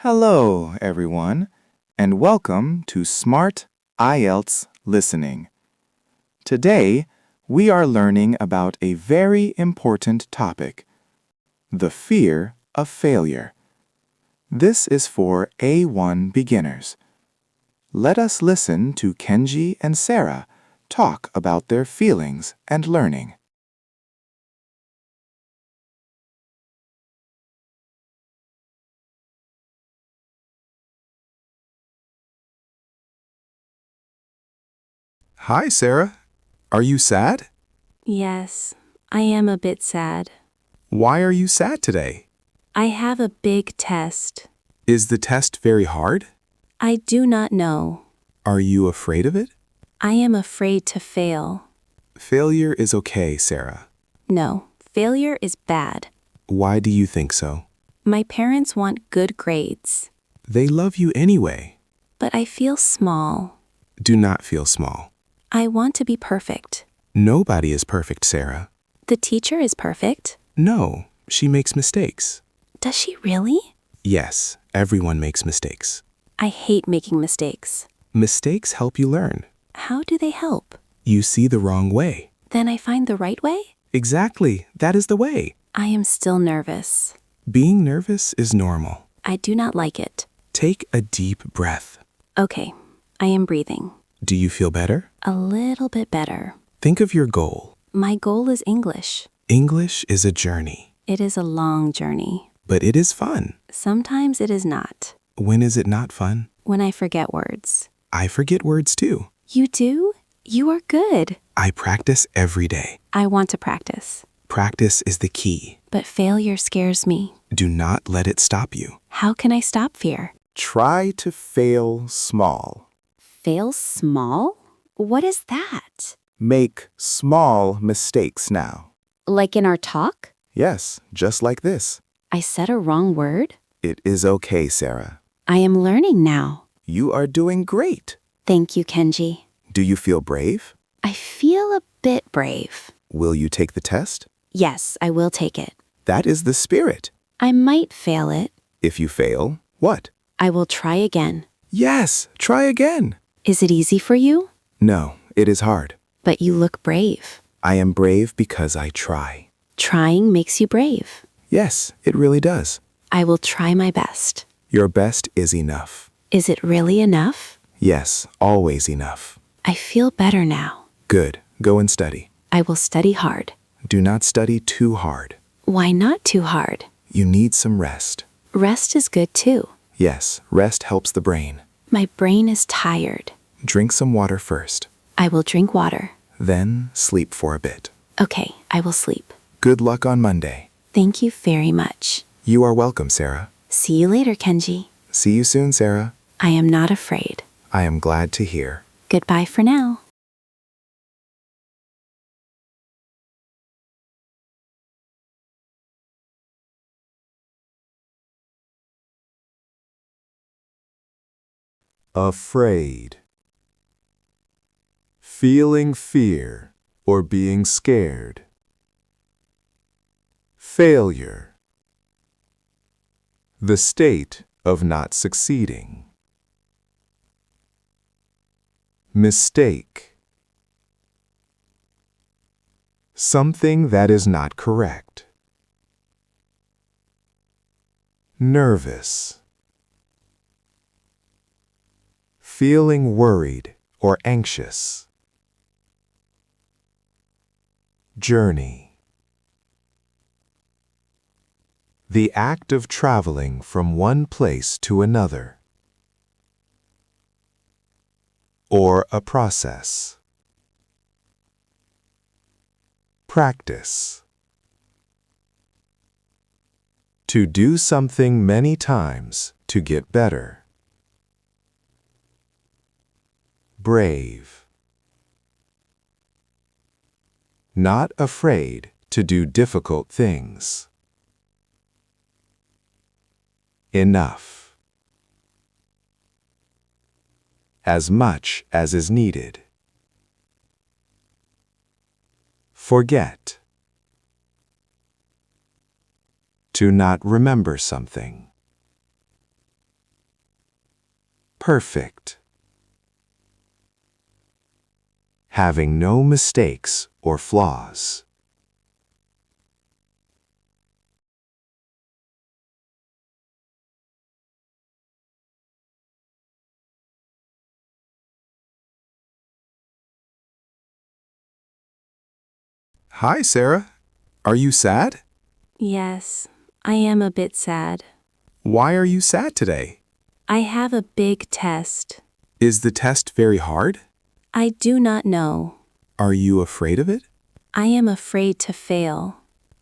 Hello, everyone, and welcome to Smart IELTS Listening. Today, we are learning about a very important topic, the fear of failure. This is for A1 beginners. Let us listen to Kenji and Sarah talk about their feelings and learning. Hi, Sarah. Are you sad? Yes, I am a bit sad. Why are you sad today? I have a big test. Is the test very hard? I do not know. Are you afraid of it? I am afraid to fail. Failure is okay, Sarah. No, failure is bad. Why do you think so? My parents want good grades, They love you anyway. but I feel small. Do not feel small. I want to be perfect. Nobody is perfect, Sarah. The teacher is perfect. No, she makes mistakes. Does she really? Yes, everyone makes mistakes. I hate making mistakes. Mistakes help you learn. How do they help? You see the wrong way. Then I find the right way? Exactly, that is the way. I am still nervous. Being nervous is normal. I do not like it. Take a deep breath. Okay, I am breathing. Do you feel better? A little bit better. Think of your goal. My goal is English. English is a journey, It is a long journey. but it is fun. Sometimes it is not. When is it not fun? When I forget words. I forget words too. You do? You are good. I practice every day. I want to practice. Practice is the key. But failure scares me. Do not let it stop you. How can I stop fear? Try to fail small. Fail small? What is that? Make small mistakes now. Like in our talk? Yes, just like this. I said a wrong word? It is okay, Sarah. I am learning now. You are doing great. Thank you, Kenji. Do you feel brave? I feel a bit brave. Will you take the test? Yes, I will take it. That is the spirit. I might fail it. If you fail, what? I will try again. Yes, try again. Is it easy for you? No, it is hard. But you look brave. I am brave because I try. Trying makes you brave. Yes, it really does. I will try my best. Your best is enough. Is it really enough? Yes, always enough. I feel better now. Good. Go and study. I will study hard. Do not study too hard. Why not too hard? You need some rest. Rest is good too. Yes, rest helps the brain. My brain is tired. Drink some water first. I will drink water. Then sleep for a bit. Okay, I will sleep. Good luck on Monday. Thank you very much. You are welcome, Sarah. See you later, Kenji. See you soon, Sarah. I am not afraid. I am glad to hear. Goodbye for now. Afraid. Feeling fear or being scared. Failure. The state of not succeeding. Mistake. Something that is not correct. Nervous. Feeling worried or anxious. Journey. The act of traveling from one place to another. Or a process. Practice. To do something many times to get better. Brave. Not afraid to do difficult things. Enough. As much as is needed. Forget. To not remember something. perfect. Having no mistakes or flaws. Hi, Sarah. Are you sad? Yes, I am a bit sad. Why are you sad today? I have a big test. Is the test very hard? I do not know. Are you afraid of it? I am afraid to fail.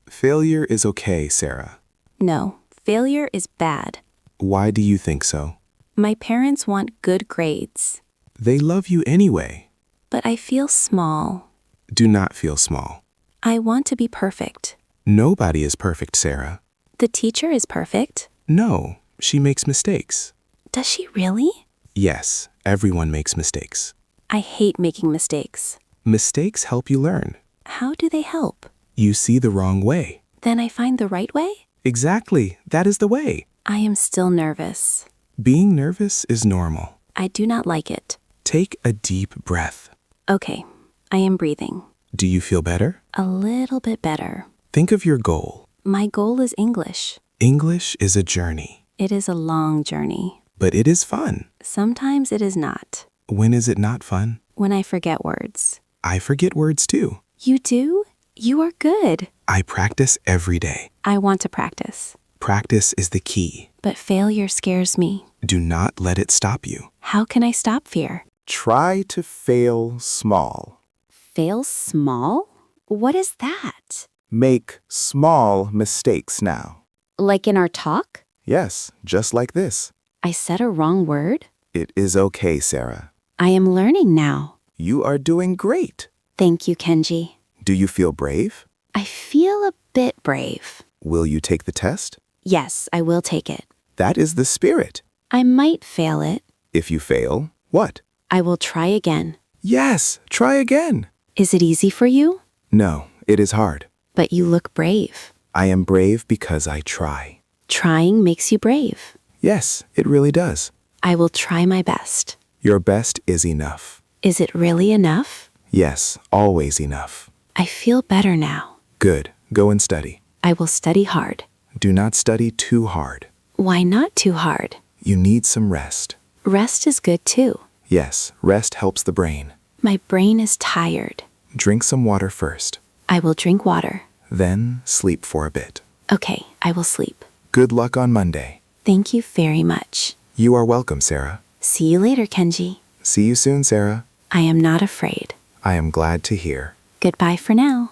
Failure is okay, Sarah. No, failure is bad. Why do you think so? My parents want good grades, They love you anyway. but I feel small. Do not feel small. I want to be perfect. Nobody is perfect, Sarah. The teacher is perfect. No, she makes mistakes. Does she really? Yes, everyone makes mistakes. I hate making mistakes. Mistakes help you learn. How do they help? You see the wrong way. Then I find the right way? Exactly, that is the way. I am still nervous. Being nervous is normal. I do not like it. Take a deep breath. Okay, I am breathing. Do you feel better? A little bit better. Think of your goal. My goal is English. English is a journey, It is a long journey. but it is fun. Sometimes it is not. When is it not fun? When I forget words. I forget words too. You do? You are good. I practice every day. I want to practice. Practice is the key. But failure scares me. Do not let it stop you. How can I stop fear? Try to fail small. Fail small? What is that? Make small mistakes now. Like in our talk? Yes, just like this. I said a wrong word? It is okay, Sarah. I am learning now. You are doing great. Thank you, Kenji. Do you feel brave? I feel a bit brave. Will you take the test? Yes, I will take it. That is the spirit. I might fail it. If you fail, what? I will try again. Yes, try again. Is it easy for you? No, it is hard. But you look brave. I am brave because I try. Trying makes you brave. Yes, it really does. I will try my best. Your best is enough. Is it really enough? Yes, always enough. I feel better now. Good. Go and study. I will study hard. Do not study too hard. Why not too hard? You need some rest. Rest is good too. Yes, rest helps the brain. My brain is tired. Drink some water first. I will drink water. Then sleep for a bit. Okay, I will sleep. Good luck on Monday. Thank you very much. You are welcome, Sarah. See you later, Kenji. See you soon, Sarah. I am not afraid. I am glad to hear. Goodbye for now.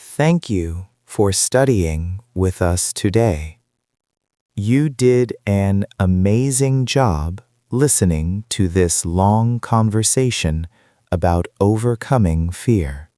Thank you for studying with us today. You did an amazing job listening to this long conversation about overcoming fear.